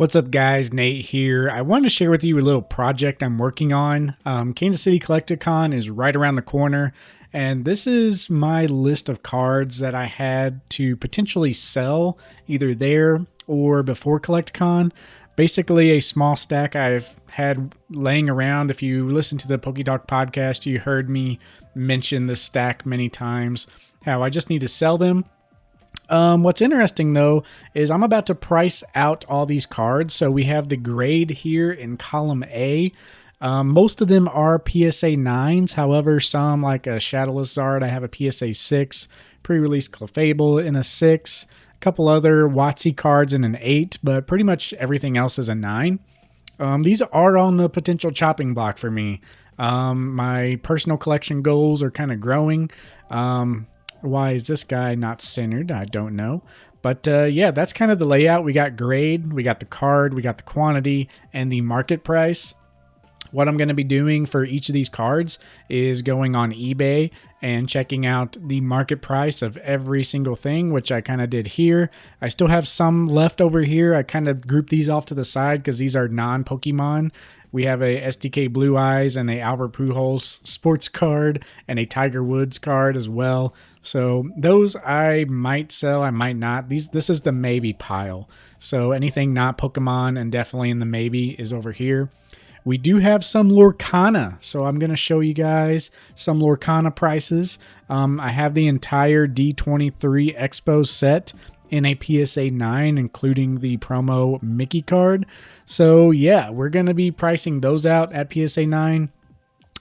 What's up, guys? Nate here. I wanted to share with you a little project I'm working on. Kansas City Collecticon is right around the corner, and this is my list of cards that I had to potentially sell either there or before Collecticon. Basically, a small stack I've had laying around. If you listen to the PokeDoc podcast, you heard me mention this stack many times, how I just need to sell them. What's interesting though is I'm about to price out all these cards. So we have the grade here in column A. Most of them are PSA 9s. However, some like a Shadowless Zard, I have a PSA 6, pre-release Clefable in a 6, a couple other WotC cards in an 8, but pretty much everything else is a 9. These are on the potential chopping block for me. My personal collection goals are kind of growing. Why is this guy not centered? I don't know. But yeah, that's kind of the layout. We got grade, we got the card, we got the quantity, and the market price. What I'm going to be doing for each of these cards is going on eBay and checking out the market price of every single thing, which I kind of did here. I still have some left over here. I kind of grouped these off to the side because these are non-Pokemon. We have a SDK Blue Eyes and a Albert Pujols sports card and a Tiger Woods card as well. So those I might sell, I might not. This is the maybe pile. So anything not Pokemon and definitely in the maybe is over here. We do have some Lorcana, so I'm going to show you guys some Lorcana prices. I have the entire D23 Expo set in a PSA 9, including the promo Mickey card. So yeah, we're going to be pricing those out at PSA 9.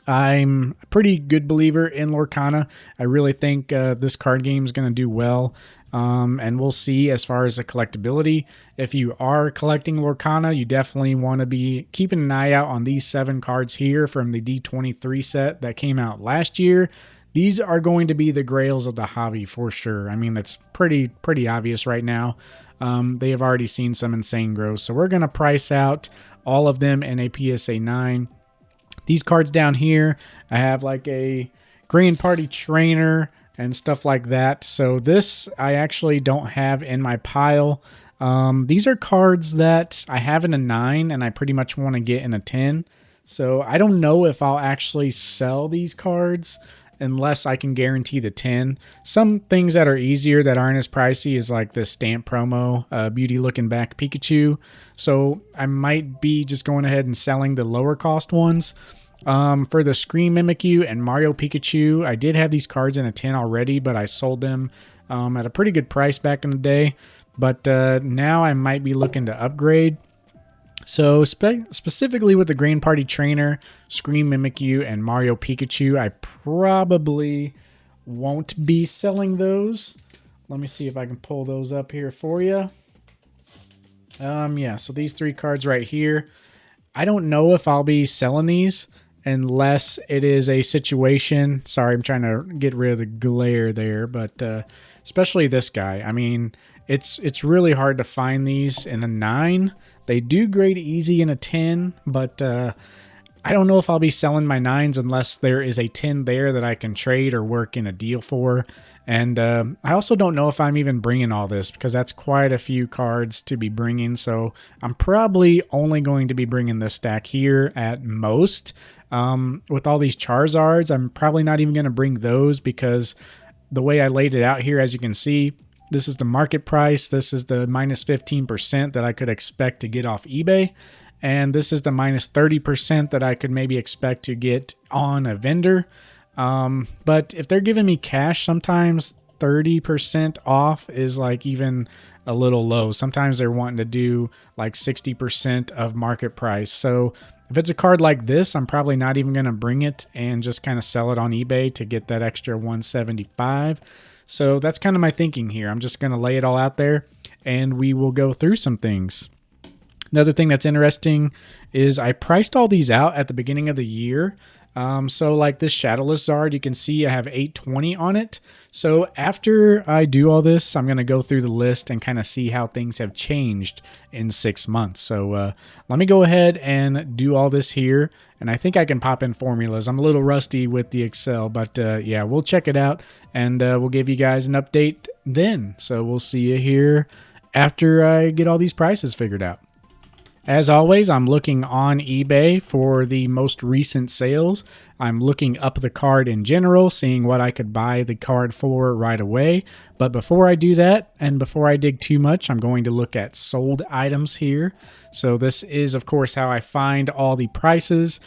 I'm a pretty good believer in Lorcana. I really think this card game is going to do well. And we'll see as far as the collectability. If you are collecting Lorcana, you definitely want to be keeping an eye out on these 7 cards here from the D23 set that came out last year. These are going to be the grails of the hobby for sure. I mean, that's pretty obvious right now. They have already seen some insane growth. So we're going to price out all of them in a PSA 9. These cards down here, I have like a Grand Party Trainer and stuff like that. So this I actually don't have in my pile. These are cards that I have in a 9 and I pretty much want to get in a 10. So I don't know if I'll actually sell these cards unless I can guarantee the 10. Some things that are easier that aren't as pricey is like the stamp promo, Beauty Looking Back Pikachu. So I might be just going ahead and selling the lower cost ones. For the Scream Mimikyu and Mario Pikachu, I did have these cards in a 10 already, but I sold them at a pretty good price back in the day. But now I might be looking to upgrade. So specifically with the Grand Party Trainer, Scream Mimikyu, and Mario Pikachu, I probably won't be selling those. Let me see if I can pull those up here for you. Yeah, so these 3 cards right here, I don't know if I'll be selling these unless it is a situation. Sorry, I'm trying to get rid of the glare there, but especially this guy. I mean, it's really hard to find these in a 9. They do grade easy in a 10, but I don't know if I'll be selling my 9s unless there is a 10 there that I can trade or work in a deal for. And I also don't know if I'm even bringing all this because that's quite a few cards to be bringing. So I'm probably only going to be bringing this stack here at most. With all these Charizards, I'm probably not even going to bring those because the way I laid it out here, as you can see, this is the market price. This is the minus 15% that I could expect to get off eBay. And this is the minus 30% that I could maybe expect to get on a vendor. But if they're giving me cash, sometimes 30% off is like even a little low. Sometimes they're wanting to do like 60% of market price. So if it's a card like this, I'm probably not even going to bring it and just kind of sell it on eBay to get that extra 175. So that's kind of my thinking here. I'm just going to lay it all out there and we will go through some things. Another thing that's interesting is I priced all these out at the beginning of the year. So like this Shadowless Zard, you can see I have 820 on it. So after I do all this, I'm going to go through the list and kind of see how things have changed in 6 months. So let me go ahead and do all this here. And I think I can pop in formulas. I'm a little rusty with the Excel, but yeah, we'll check it out and we'll give you guys an update then. So we'll see you here after I get all these prices figured out. As always, I'm looking on eBay for the most recent sales. I'm looking up the card in general, seeing what I could buy the card for right away. But before I do that, and before I dig too much, I'm going to look at sold items here. So this is, of course, how I find all the prices.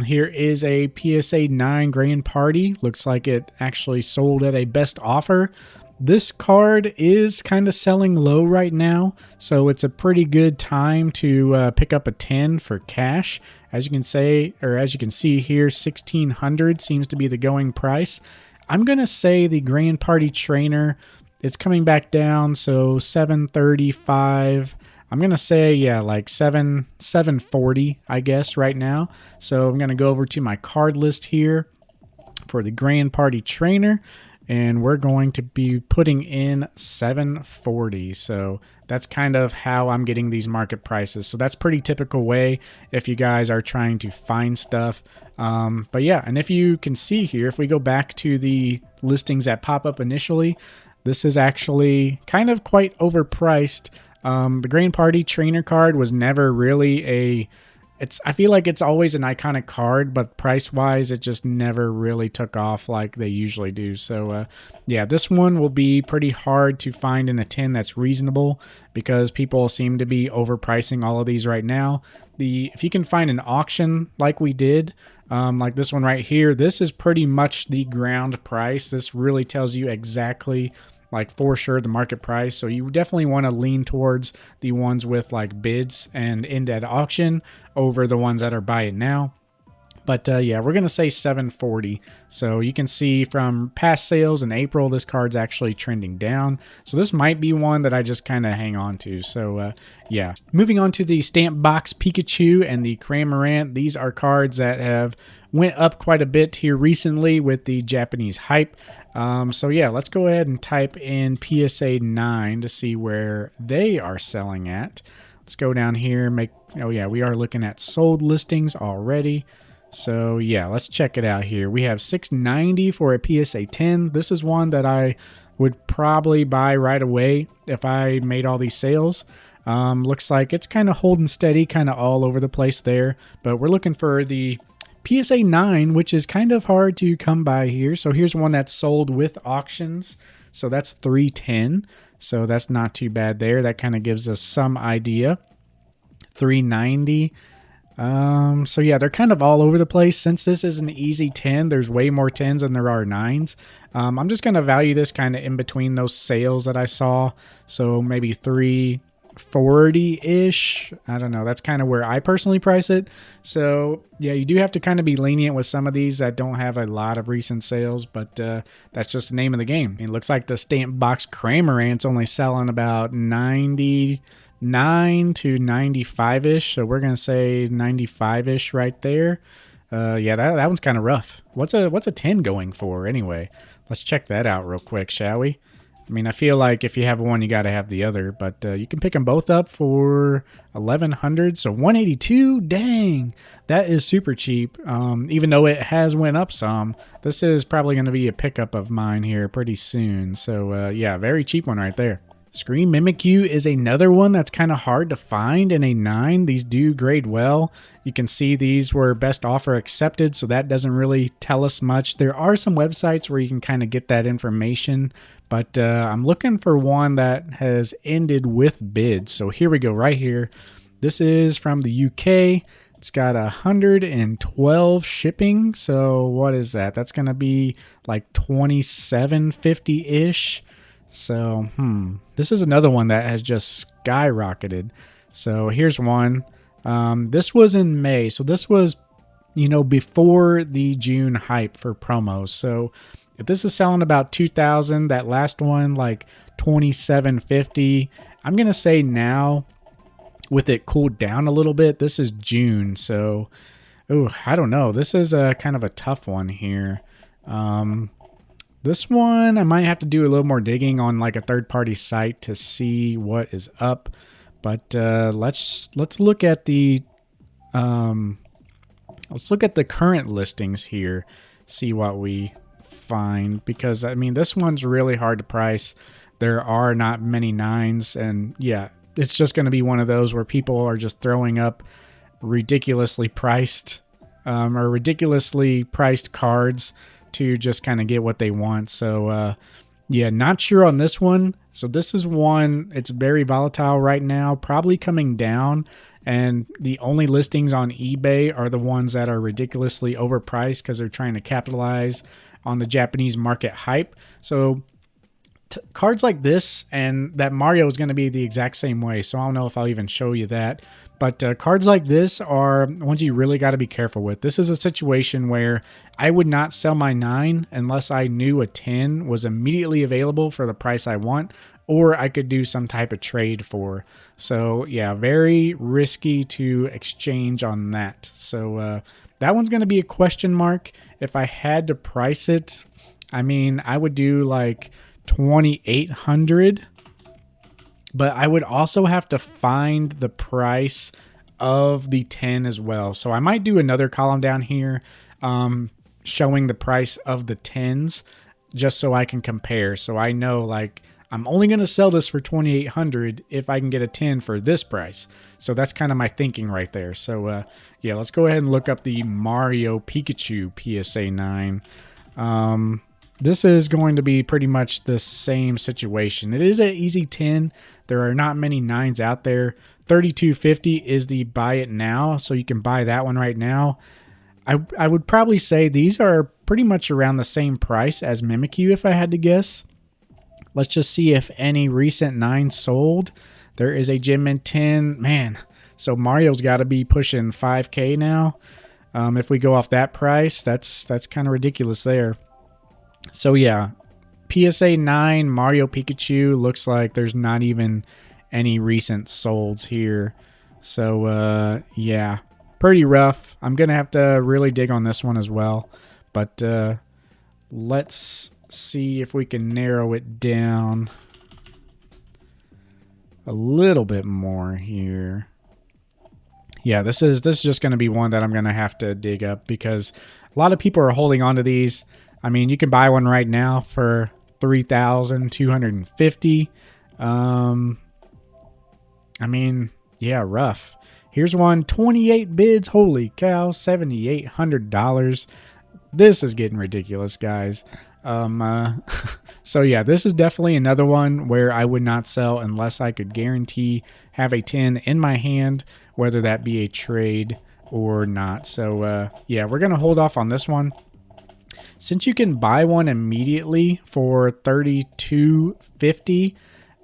Here is a PSA 9 Grand Party. Looks like it actually sold at a best offer. This card is kind of selling low right now, so it's a pretty good time to pick up a 10 for cash. As you can see here, 1600 seems to be the going price. I'm gonna say the Grand Party Trainer, it's coming back down, so 735. I'm gonna say like 740, I guess, right now. So I'm gonna go over to my card list here for the Grand Party Trainer, and we're going to be putting in 740. So that's kind of how I'm getting these market prices. So that's pretty typical way if you guys are trying to find stuff. But yeah, and if you can see here, if we go back to the listings that pop up initially, this is actually kind of quite overpriced. The Grand Party Trainer card was never really I feel like it's always an iconic card, but price-wise, it just never really took off like they usually do. So, yeah, this one will be pretty hard to find in a 10 that's reasonable because people seem to be overpricing all of these right now. If you can find an auction like we did, like this one right here, this is pretty much the ground price. This really tells you exactly, like, for sure the market price. So you definitely want to lean towards the ones with like bids and end at auction over the ones that are buy it now. But yeah, we're going to say 740. So you can see from past sales in April, this card's actually trending down. So this might be one that I just kind of hang on to. So yeah. Moving on to the Stamp Box Pikachu and the Cramorant. These are cards that have went up quite a bit here recently with the Japanese hype. So yeah, let's go ahead and type in PSA 9 to see where they are selling at. Let's go down here, oh yeah, we are looking at sold listings already. So yeah, let's check it out here. We have 690 for a PSA 10. This is one that I would probably buy right away if I made all these sales. Looks like it's kind of holding steady, kind of all over the place there. But we're looking for the PSA 9, which is kind of hard to come by here. So here's one that's sold with auctions. So that's 310. So that's not too bad there. That kind of gives us some idea. 390. So yeah, they're kind of all over the place. Since this is an easy 10, there's way more 10s than there are 9s. I'm just going to value this kind of in between those sales that I saw. So maybe 340-ish. I don't know. That's kind of where I personally price it. So yeah, you do have to kind of be lenient with some of these that don't have a lot of recent sales, but that's just the name of the game. It looks like the Stamp Box Cramorant's only selling about 99 to 95-ish. So we're going to say 95-ish right there. Yeah, that one's kind of rough. What's a 10 going for anyway? Let's check that out real quick, shall we? I mean, I feel like if you have one, you got to have the other, but you can pick them both up for 1100. So 182, dang, that is super cheap. Even though it has went up some, this is probably going to be a pickup of mine here pretty soon. So yeah, very cheap one right there. Screen Mimikyu is another one that's kind of hard to find in a 9. These do grade well. You can see these were best offer accepted, so that doesn't really tell us much. There are some websites where you can kind of get that information, but I'm looking for one that has ended with bids. So here we go right here. This is from the UK. It's got 112 shipping. So what is that? That's going to be like $27.50-ish. So, this is another one that has just skyrocketed. So here's one. This was in May. So this was, before the June hype for promos. So if this is selling about 2,000, that last one, like 27.50, I'm going to say now with it cooled down a little bit, this is June. So, I don't know. This is kind of a tough one here. This one, I might have to do a little more digging on like a third-party site to see what is up. But let's look at the current listings here, see what we find. Because I mean, this one's really hard to price. There are not many 9s, and yeah, it's just going to be one of those where people are just throwing up ridiculously priced or ridiculously priced cards to just kind of get what they want. So yeah, not sure on this one. So this is one, it's very volatile right now, probably coming down. And the only listings on eBay are the ones that are ridiculously overpriced because they're trying to capitalize on the Japanese market hype. So cards like this and that Mario is going to be the exact same way. So I don't know if I'll even show you that. But cards like this are ones you really got to be careful with. This is a situation where I would not sell my 9 unless I knew a 10 was immediately available for the price I want, or I could do some type of trade for. So yeah, very risky to exchange on that. So that one's going to be a question mark. If I had to price it, I mean, I would do like 2,800. But I would also have to find the price of the 10 as well. So I might do another column down here showing the price of the 10s just so I can compare. So I know, like, I'm only going to sell this for 2,800 if I can get a 10 for this price. So that's kind of my thinking right there. So yeah, let's go ahead and look up the Mario Pikachu PSA 9. This is going to be pretty much the same situation. It is an easy 10. There are not many 9s out there. 32.50 is the buy it now, so you can buy that one right now. I would probably say these are pretty much around the same price as Mimikyu if I had to guess. Let's just see if any recent 9 sold. There is a Gem Mint 10. Man, so Mario's got to be pushing 5K now. If we go off that price, that's kind of ridiculous there. So yeah, PSA 9 Mario Pikachu looks like there's not even any recent solds here. So yeah, pretty rough. I'm going to have to really dig on this one as well. But let's see if we can narrow it down a little bit more here. Yeah, this is just going to be one that I'm going to have to dig up because a lot of people are holding on to these. I mean, you can buy one right now for $3,250. I mean, yeah, rough. Here's one, 28 bids. Holy cow, $7,800. This is getting ridiculous, guys. So yeah, this is definitely another one where I would not sell unless I could guarantee have a 10 in my hand, whether that be a trade or not. So yeah, we're going to hold off on this one. Since you can buy one immediately for $32.50,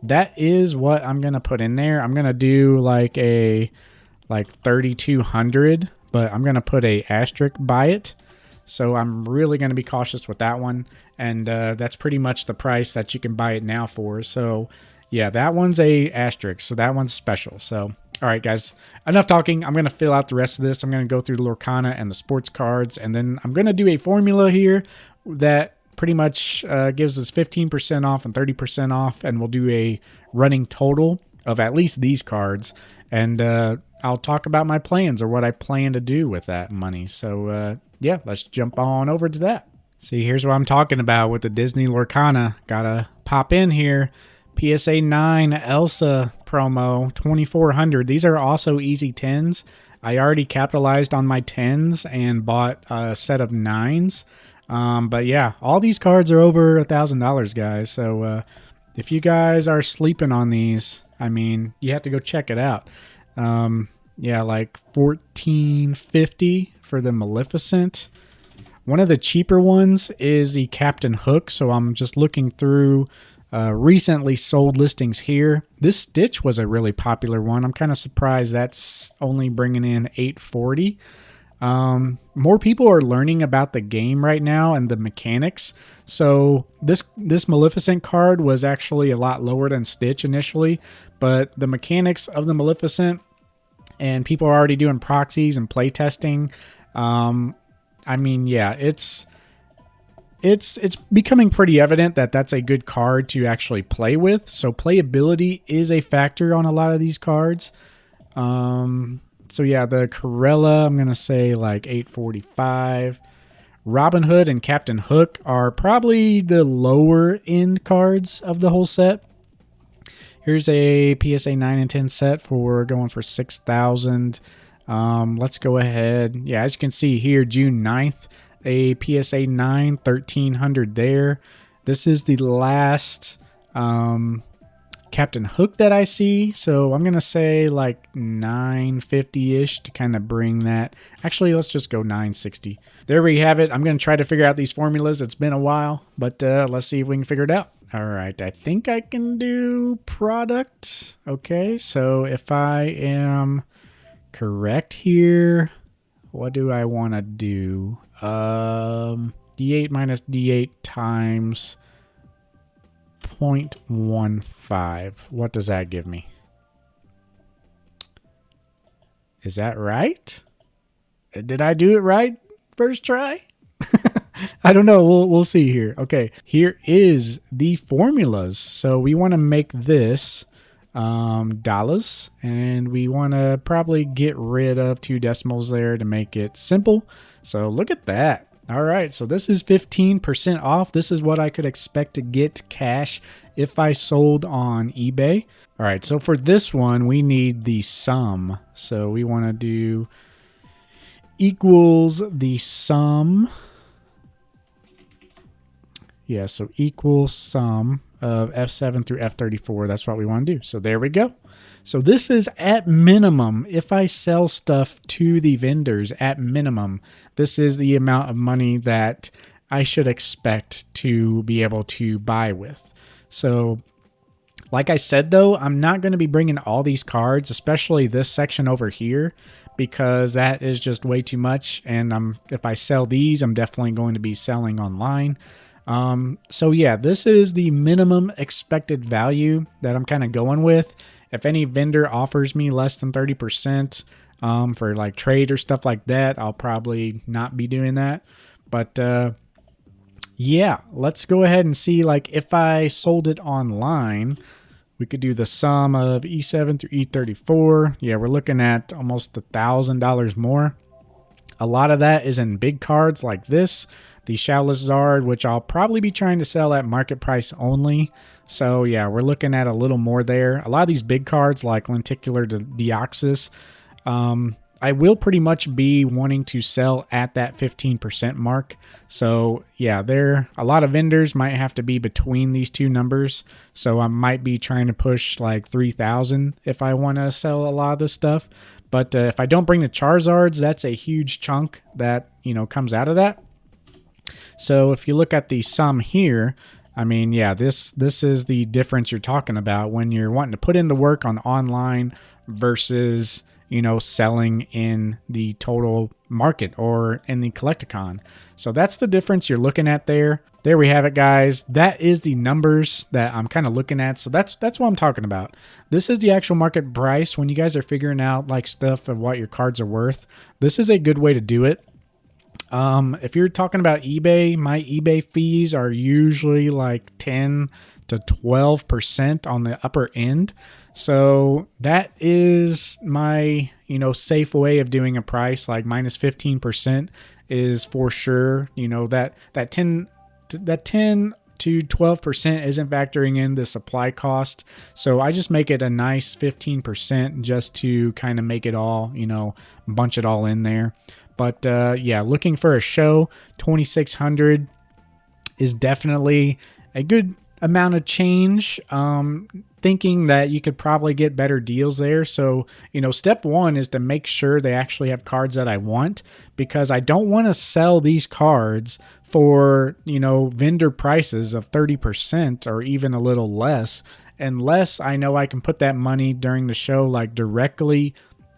that is what I'm going to put in there. I'm going to do like 3,200, but I'm going to put a asterisk by it. So I'm really going to be cautious with that one. And that's pretty much the price that you can buy it now for. So yeah, that one's a asterisk. So that one's special. So all right, guys, enough talking. I'm going to fill out the rest of this. I'm going to go through the Lorcana and the sports cards, and then I'm going to do a formula here that pretty much gives us 15% off and 30% off, and we'll do a running total of at least these cards, and I'll talk about my plans or what I plan to do with that money. So, yeah, let's jump on over to that. See, here's what I'm talking about with the Disney Lorcana. Got to pop in here. PSA 9 Elsa promo 2,400. These are also easy 10s. I already capitalized on my 10s and bought a set of 9s. But yeah, all these cards are over $1,000, guys. So if you guys are sleeping on these, I mean, you have to go check it out. Yeah, like $14.50 for the Maleficent. One of the cheaper ones is the Captain Hook. So I'm just looking through recently sold listings here. This Stitch was a really popular one. I'm kind of surprised that's only bringing in $840. More people are learning about the game right now and the mechanics. So this Maleficent card was actually a lot lower than Stitch initially, but the mechanics of the Maleficent, and people are already doing proxies and play testing. I mean, yeah, it's becoming pretty evident that that's a good card to actually play with. So playability is a factor on a lot of these cards. So yeah, the Corella, I'm going to say like $845. Robin Hood and Captain Hook are probably the lower end cards of the whole set. Here's a PSA 9 and 10 set for going for 6,000. Let's go ahead. Yeah, as you can see here, June 9th, a PSA 9, 1,300 there. This is the last Captain Hook that I see, so I'm gonna say like 950-ish to kind of bring that. Actually, let's just go 960. There we have it. I'm gonna try to figure out these formulas. It's been a while, but let's see if we can figure it out. All right, I think I can do product. Okay, so if I am correct here, what do I want to do? D8 minus D8 times 0.15. What does that give me? Is that right? Did I do it right first try? I don't know. We'll see here. Okay, here is the formulas. So we want to make this dollars, and we want to probably get rid of 2 decimals there to make it simple. So look at that. All right, so this is 15% off. This is what I could expect to get cash if I sold on eBay. All right, so for this one, we need the sum. So we want to do equals the sum. Yeah, so equals sum of F7 through F34. That's what we want to do. So there we go. So this is at minimum, if I sell stuff to the vendors at minimum, this is the amount of money that I should expect to be able to buy with. So like I said, though, I'm not going to be bringing all these cards, especially this section over here, because that is just way too much. And if I sell these, I'm definitely going to be selling online. So yeah, this is the minimum expected value that I'm kind of going with. If any vendor offers me less than 30% for like trade or stuff like that, I'll probably not be doing that. But yeah, let's go ahead and see, like, if I sold it online, we could do the sum of E7 through E34. Yeah, we're looking at almost $1,000 more. A lot of that is in big cards like this, the Charizard, which I'll probably be trying to sell at market price only. So yeah, we're looking at a little more there. A lot of these big cards like Lenticular Deoxys, I will pretty much be wanting to sell at that 15% mark. So yeah, a lot of vendors might have to be between these two numbers. So I might be trying to push like 3,000 if I want to sell a lot of this stuff. But if I don't bring the Charizards, that's a huge chunk that, comes out of that. So if you look at the sum here, I mean, yeah, this is the difference you're talking about when you're wanting to put in the work on online versus, selling in the total market or in the Collecticon. So that's the difference you're looking at there. There we have it, guys. That is the numbers that I'm kind of looking at. So that's what I'm talking about. This is the actual market price when you guys are figuring out like stuff of what your cards are worth. This is a good way to do it. If you're talking about eBay, my eBay fees are usually like 10 to 12% on the upper end. So that is my, safe way of doing a price. Like minus 15% is for sure. That 10 to 12% isn't factoring in the supply cost. So I just make it a nice 15% just to kind of make it all, bunch it all in there. But yeah, looking for a show, 2,600 is definitely a good amount of change. Thinking that you could probably get better deals there. So, step one is to make sure they actually have cards that I want, because I don't want to sell these cards for, vendor prices of 30% or even a little less, unless I know I can put that money during the show, like directly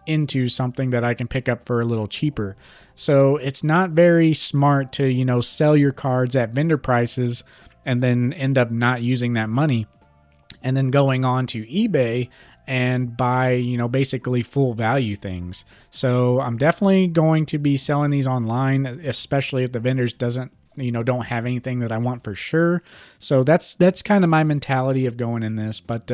into something that I can pick up for a little cheaper. So it's not very smart to, sell your cards at vendor prices and then end up not using that money and then going on to eBay and buy, basically full value things. So I'm definitely going to be selling these online, especially if the vendors doesn't don't have anything that I want for sure. So that's kind of my mentality of going in this. But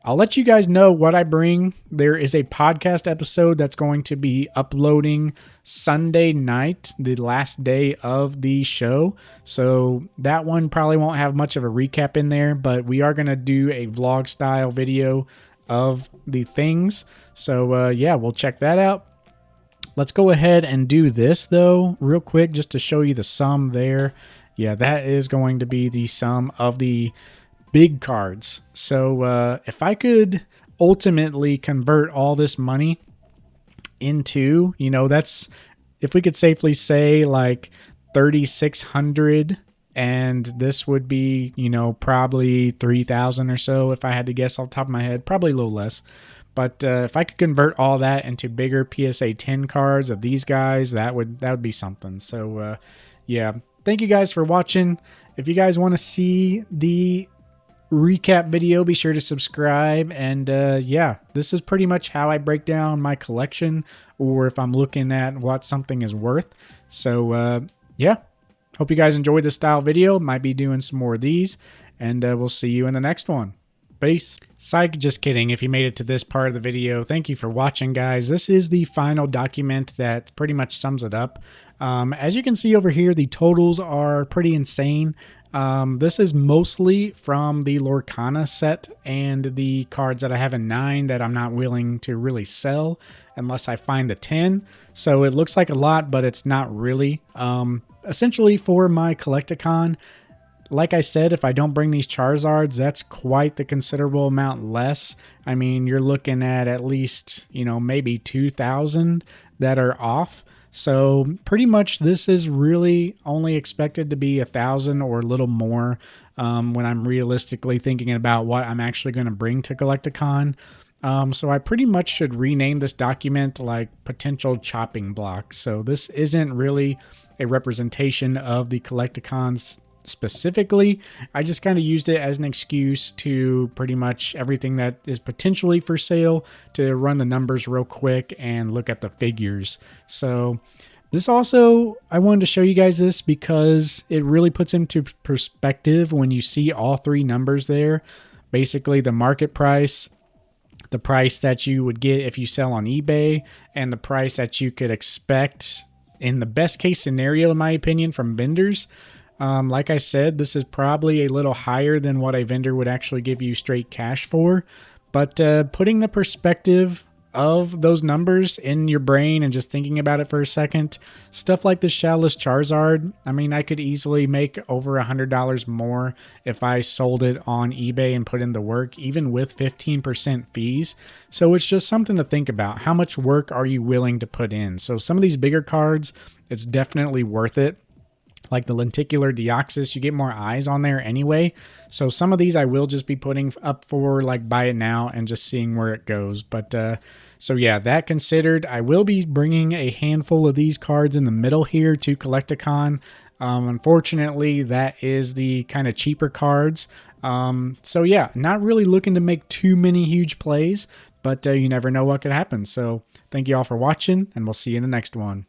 I'll let you guys know what I bring. There is a podcast episode that's going to be uploading Sunday night, the last day of the show. So that one probably won't have much of a recap in there, but we are going to do a vlog style video of the things. So yeah, we'll check that out. Let's go ahead and do this though real quick just to show you the sum there. Yeah, that is going to be the sum of the big cards. So if I could ultimately convert all this money into, that's, if we could safely say like 3,600, and this would be, probably 3,000 or so if I had to guess off the top of my head, probably a little less. But if I could convert all that into bigger PSA 10 cards of these guys, that would be something. So yeah, thank you guys for watching. If you guys want to see the recap video, be sure to subscribe. And yeah, this is pretty much how I break down my collection, or if I'm looking at what something is worth. So yeah, hope you guys enjoyed this style video. Might be doing some more of these, and we'll see you in the next one. Peace. Psych, just kidding. If you made it to this part of the video, thank you for watching, guys. This is the final document that pretty much sums it up. As you can see over here, the totals are pretty insane. This is mostly from the Lorcana set and the cards that I have in 9 that I'm not willing to really sell unless I find the 10. So it looks like a lot, but it's not really. Essentially for my Collecticon, like I said, if I don't bring these Charizards, that's quite the considerable amount less. I mean, you're looking at least, maybe 2,000 that are off. So pretty much this is really only expected to be 1,000 or a little more when I'm realistically thinking about what I'm actually going to bring to Collecticon. So I pretty much should rename this document like potential chopping block. So this isn't really a representation of the Collecticons specifically. I just kind of used it as an excuse to pretty much everything that is potentially for sale to run the numbers real quick and look at the figures. So this also, I wanted to show you guys this because it really puts into perspective when you see all 3 numbers there. Basically the market price, the price that you would get if you sell on eBay, and the price that you could expect in the best case scenario, in my opinion, from vendors. Like I said, this is probably a little higher than what a vendor would actually give you straight cash for. But putting the perspective of those numbers in your brain and just thinking about it for a second, stuff like the Shadowless Charizard, I mean, I could easily make over $100 more if I sold it on eBay and put in the work, even with 15% fees. So it's just something to think about. How much work are you willing to put in? So some of these bigger cards, it's definitely worth it. Like the Lenticular Deoxys, you get more eyes on there anyway. So some of these I will just be putting up for like buy it now and just seeing where it goes. But so yeah, that considered, I will be bringing a handful of these cards in the middle here to Collecticon. Unfortunately, that is the kind of cheaper cards. So yeah, not really looking to make too many huge plays, but you never know what could happen. So thank you all for watching, and we'll see you in the next one.